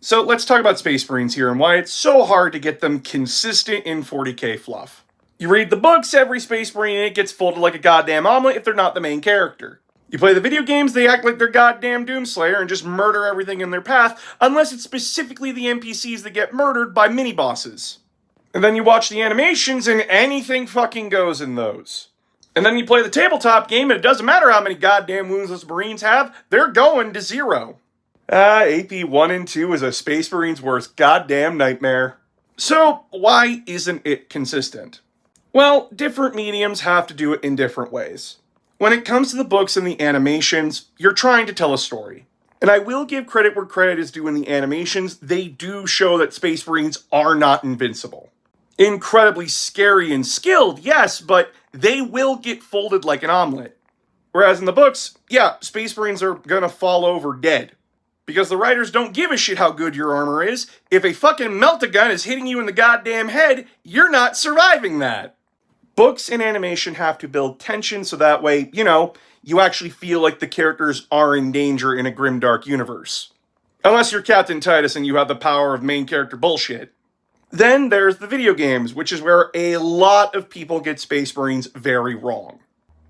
So let's talk about Space Marines here and why it's so hard to get them consistent in 40k fluff. You read the books, every Space Marine in it gets folded like a goddamn omelet if they're not the main character. You play the video games, they act like they're goddamn Doomslayer and just murder everything in their path, unless it's specifically the NPCs that get murdered by mini-bosses. And then you watch the animations and anything fucking goes in those. And then you play the tabletop game and it doesn't matter how many goddamn wounds those Marines have, they're going to 0. AP 1 and 2 is a Space Marine's worst goddamn nightmare. So, why isn't it consistent? Well, different mediums have to do it in different ways. When it comes to the books and the animations, you're trying to tell a story. And I will give credit where credit is due in the animations, they do show that Space Marines are not invincible. Incredibly scary and skilled, yes, but they will get folded like an omelet. Whereas in the books, yeah, Space Marines are gonna fall over dead. Because the writers don't give a shit how good your armor is. If a fucking melt-a-gun is hitting you in the goddamn head, you're not surviving that. Books and animation have to build tension so that way, you actually feel like the characters are in danger in a grimdark universe. Unless you're Captain Titus and you have the power of main character bullshit. Then there's the video games, which is where a lot of people get Space Marines very wrong.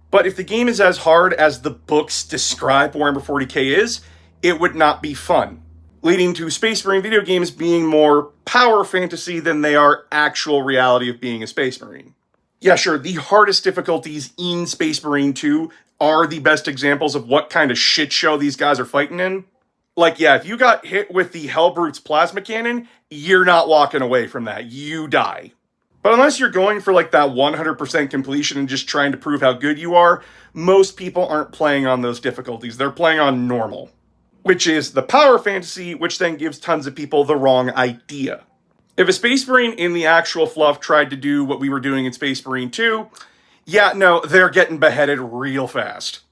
But if the game is as hard as the books describe Warhammer 40k is, it would not be fun, leading to Space Marine video games being more power fantasy than they are actual reality of being a Space Marine. Yeah, sure, the hardest difficulties in Space Marine 2 are the best examples of what kind of shit show these guys are fighting in. Like, yeah, if you got hit with the Hellbrute's plasma cannon, you're not walking away from that. You die. But unless you're going for like that 100% completion and just trying to prove how good you are, most people aren't playing on those difficulties. They're playing on normal. Which is the power fantasy, which then gives tons of people the wrong idea. If a Space Marine in the actual fluff tried to do what we were doing in Space Marine 2, yeah, no, they're getting beheaded real fast.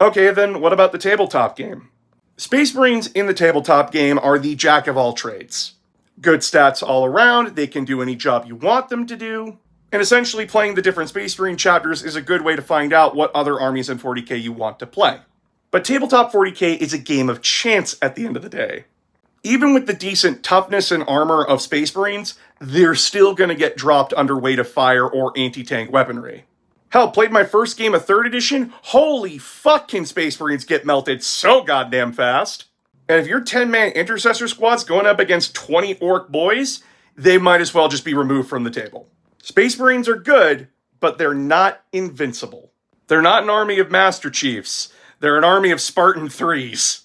Okay, then what about the tabletop game? Space Marines in the tabletop game are the jack of all trades. Good stats all around, they can do any job you want them to do, and essentially playing the different Space Marine chapters is a good way to find out what other armies in 40k you want to play. But Tabletop 40k is a game of chance at the end of the day. Even with the decent toughness and armor of Space Marines, they're still going to get dropped under weight of fire or anti-tank weaponry. Hell, played my first game of 3rd edition, holy fuck can Space Marines get melted so goddamn fast. And if your 10-man intercessor squad's going up against 20 orc boys, they might as well just be removed from the table. Space Marines are good, but they're not invincible. They're not an army of Master Chiefs. They're an army of Spartan 3s.